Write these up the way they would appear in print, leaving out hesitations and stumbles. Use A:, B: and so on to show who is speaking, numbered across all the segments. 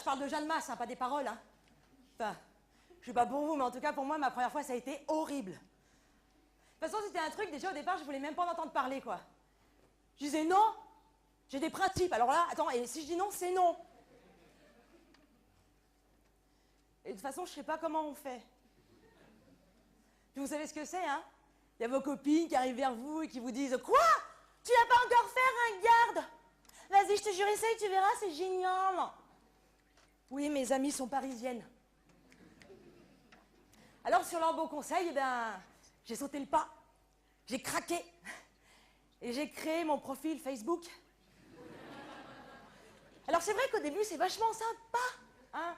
A: parle de Jeanne Masse, hein, pas des paroles. Hein. Enfin, je sais pas pour vous, mais en tout cas pour moi, ma première fois, ça a été horrible. De toute façon, c'était un truc, déjà au départ, je voulais même pas en entendre parler, quoi. Je disais non, j'ai des principes. Alors là, attends, et si je dis non, c'est non. Et de toute façon, je sais pas comment on fait. Puis vous savez ce que c'est, hein? Il y a vos copines qui arrivent vers vous et qui vous disent « Quoi? Tu n'as pas encore fait un garde? Vas-y, je te jure, essaye, tu verras, c'est génial. » Oui, mes amies sont parisiennes. Alors, sur leurs beaux conseils, eh ben, j'ai sauté le pas. J'ai craqué. Et j'ai créé mon profil Facebook. Alors, c'est vrai qu'au début, c'est vachement sympa, hein?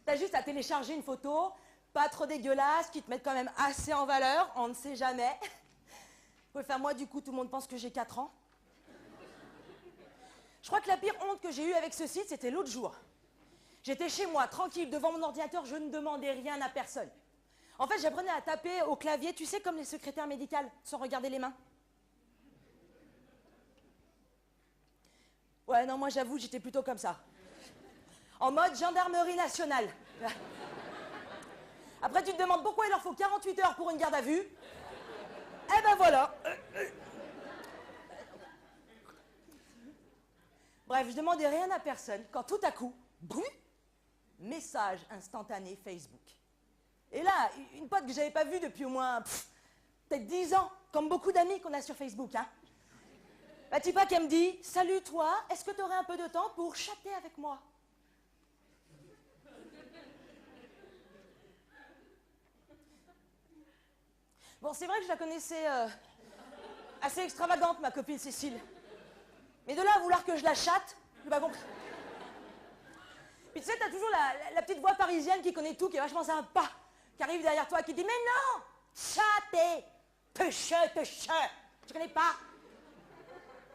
A: T'as juste à télécharger une photo, pas trop dégueulasse, qui te mettent quand même assez en valeur, on ne sait jamais. Enfin, moi, du coup, tout le monde pense que j'ai 4 ans. Je crois que la pire honte que j'ai eue avec ce site, c'était l'autre jour. J'étais chez moi, tranquille, devant mon ordinateur, je ne demandais rien à personne. En fait, j'apprenais à taper au clavier, tu sais, comme les secrétaires médicales, sans regarder les mains. Ouais, non, moi, j'avoue, j'étais plutôt comme ça. En mode gendarmerie nationale. Après, tu te demandes pourquoi il leur faut 48 heures pour une garde à vue. Eh ben voilà. Bref, je demandais rien à personne quand tout à coup, boum, message instantané Facebook. Et là, une pote que j'avais pas vue depuis au moins peut-être 10 ans, comme beaucoup d'amis qu'on a sur Facebook, hein. Bah, tu vois qu'elle me dit « Salut toi, est-ce que tu aurais un peu de temps pour chatter avec moi ?» Bon, c'est vrai que je la connaissais assez extravagante, ma copine Cécile. Mais de là à vouloir que je la chatte, j'ai pas compris. Puis tu sais, t'as toujours la petite voix parisienne qui connaît tout, qui est vachement sympa, qui arrive derrière toi, qui dit « Mais non, chatter, te tu connais pas?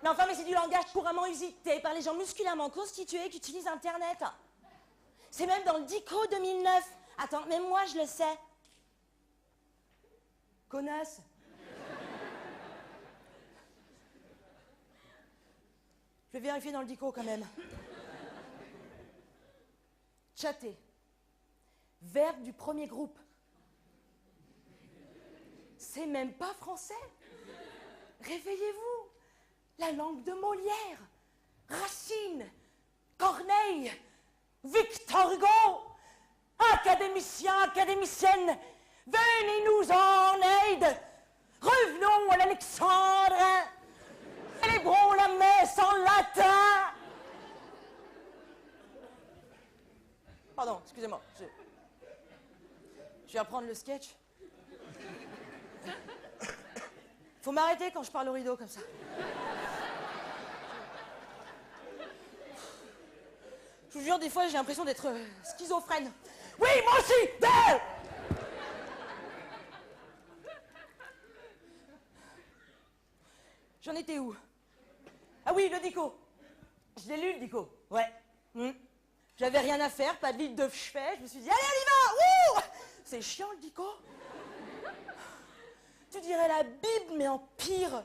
A: Mais enfin, mais c'est du langage couramment usité par les gens musculièrement constitués qui utilisent Internet. C'est même dans le Dico 2009. Attends, même moi, je le sais. Connasse. Je vais vérifier dans le Dico quand même. Chatter. Verbe du premier groupe. C'est même pas français. Réveillez-vous. La langue de Molière, Racine, Corneille, Victor Hugo, académiciens, académiciennes, venez-nous en aide. Revenons à l'Alexandre. Célébrons la messe en latin. Pardon, excusez-moi. Je vais reprendre le sketch. Faut m'arrêter quand je parle au rideau comme ça. Je vous jure, des fois, j'ai l'impression d'être schizophrène. Oui, moi aussi. J'en étais où? Ah oui, le Dico. Je l'ai lu, le Dico. Ouais. J'avais rien à faire, pas de litre de chevet. Je me suis dit, allez, on y va. C'est chiant, le Dico. Tu dirais la Bible, mais en pire.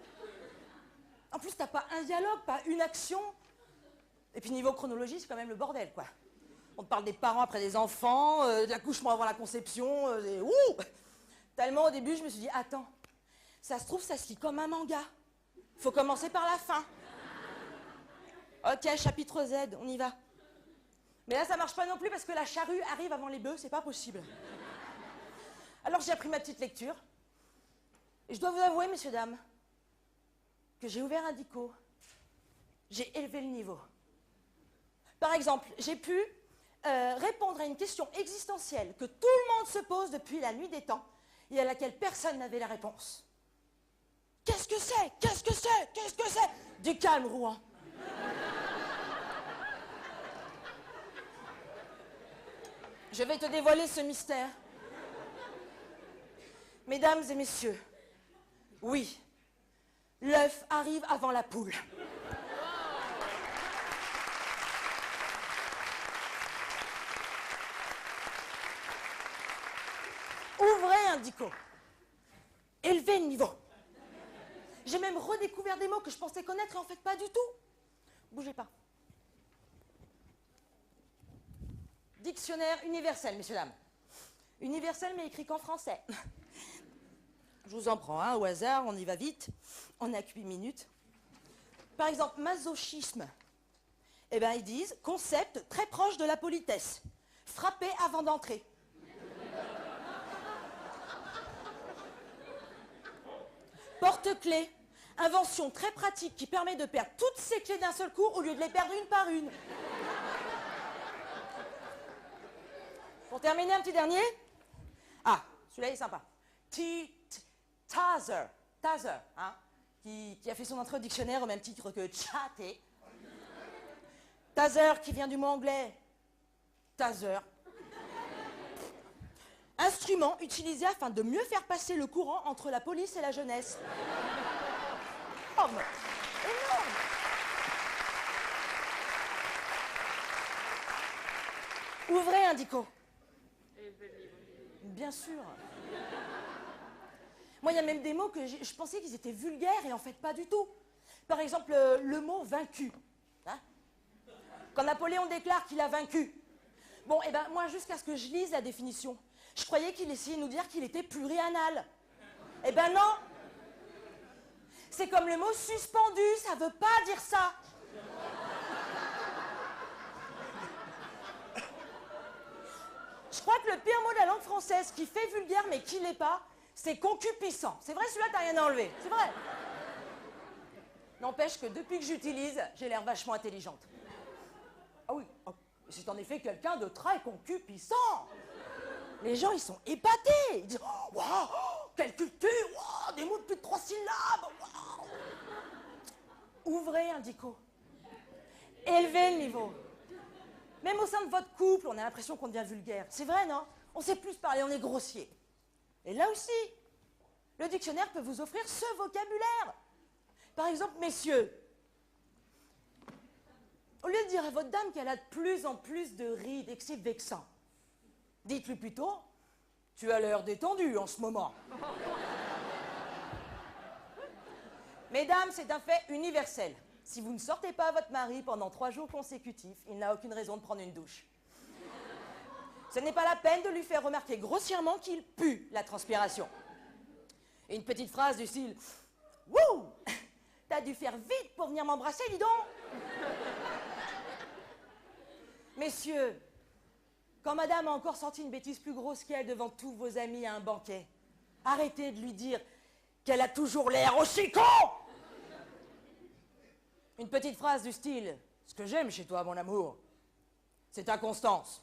A: En plus, t'as pas un dialogue, pas une action. Et puis niveau chronologie, c'est quand même le bordel, quoi. On te parle des parents après des enfants, de l'accouchement avant la conception, Tellement au début, je me suis dit, attends, ça se trouve, ça se lit comme un manga. Faut commencer par la fin. Ok, chapitre Z, on y va. Mais là, ça marche pas non plus parce que la charrue arrive avant les bœufs, c'est pas possible. Alors j'ai appris ma petite lecture. Et je dois vous avouer, messieurs, dames, que j'ai ouvert un Dico. J'ai élevé le niveau. Par exemple, j'ai pu répondre à une question existentielle que tout le monde se pose depuis la nuit des temps et à laquelle personne n'avait la réponse. Qu'est-ce que c'est? Qu'est-ce que c'est? Qu'est-ce que c'est? Du calme, Rouen. Je vais te dévoiler ce mystère. Mesdames et messieurs, oui, l'œuf arrive avant la poule. Ouvrez un Dico. Élevez le niveau. J'ai même redécouvert des mots que je pensais connaître et en fait pas du tout. Bougez pas. Dictionnaire universel, messieurs, dames. Universel, mais écrit qu'en français. Je vous en prends un au hasard, on y va vite. On n'a que 8 minutes. Par exemple, masochisme. Eh bien, ils disent concept très proche de la politesse. Frapper avant d'entrer. Porte-clés. Invention très pratique qui permet de perdre toutes ses clés d'un seul coup au lieu de les perdre une par une. Pour terminer, un petit dernier. Ah, celui-là est sympa. Taser. Taser, hein, qui a fait son entrée au dictionnaire au même titre que chatter. Taser qui vient du mot anglais. Taser. Instrument utilisé afin de mieux faire passer le courant entre la police et la jeunesse. Oh, mais énorme! Ouvrez, Indico. Bien sûr. Moi, il y a même des mots que je pensais qu'ils étaient vulgaires et en fait pas du tout. Par exemple, le mot vaincu. Hein? Quand Napoléon déclare qu'il a vaincu. Bon, eh ben moi, jusqu'à ce que je lise la définition, je croyais qu'il essayait de nous dire qu'il était plurianal. Eh ben non! C'est comme le mot suspendu, ça veut pas dire ça. Je crois que le pire mot de la langue française qui fait vulgaire mais qui l'est pas, c'est concupiscent. C'est vrai, celui-là, t'as rien à enlever. C'est vrai. N'empêche que depuis que j'utilise, j'ai l'air vachement intelligente. Ah oui, oh, c'est en effet quelqu'un de très concupiscent. Les gens, ils sont épatés. Ils disent « Waouh, quelle culture, wow, des mots de plus de 3 syllabes. Wow. » Ouvrez, Indico. Élevez le niveau. Même au sein de votre couple, on a l'impression qu'on devient vulgaire. C'est vrai, non? On sait plus parler, on est grossier. Et là aussi, le dictionnaire peut vous offrir ce vocabulaire. Par exemple, messieurs, au lieu de dire à votre dame qu'elle a de plus en plus de rides et que c'est vexant, dites-lui plutôt, tu as l'air détendu en ce moment. Mesdames, c'est un fait universel. Si vous ne sortez pas votre mari pendant 3 jours consécutifs, il n'a aucune raison de prendre une douche. Ce n'est pas la peine de lui faire remarquer grossièrement qu'il pue la transpiration. Et une petite phrase du style « Wouh, t'as dû faire vite pour venir m'embrasser, dis donc !» Messieurs, quand madame a encore sorti une bêtise plus grosse qu'elle devant tous vos amis à un banquet, arrêtez de lui dire qu'elle a toujours l'air aussi con. Une petite phrase du style « Ce que j'aime chez toi, mon amour, c'est ta constance. »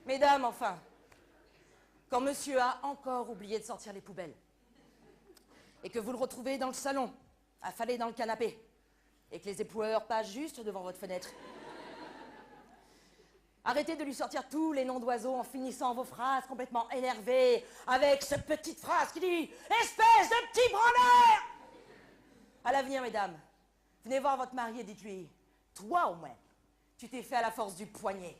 A: Mesdames, enfin, quand monsieur a encore oublié de sortir les poubelles et que vous le retrouvez dans le salon, affalé dans le canapé, et que les époueurs passent juste devant votre fenêtre, arrêtez de lui sortir tous les noms d'oiseaux en finissant vos phrases complètement énervées avec cette petite phrase qui dit « Espèce de petit branleur !» À l'avenir, mesdames, venez voir votre mari et dites-lui « Toi, au moins, tu t'es fait à la force du poignet.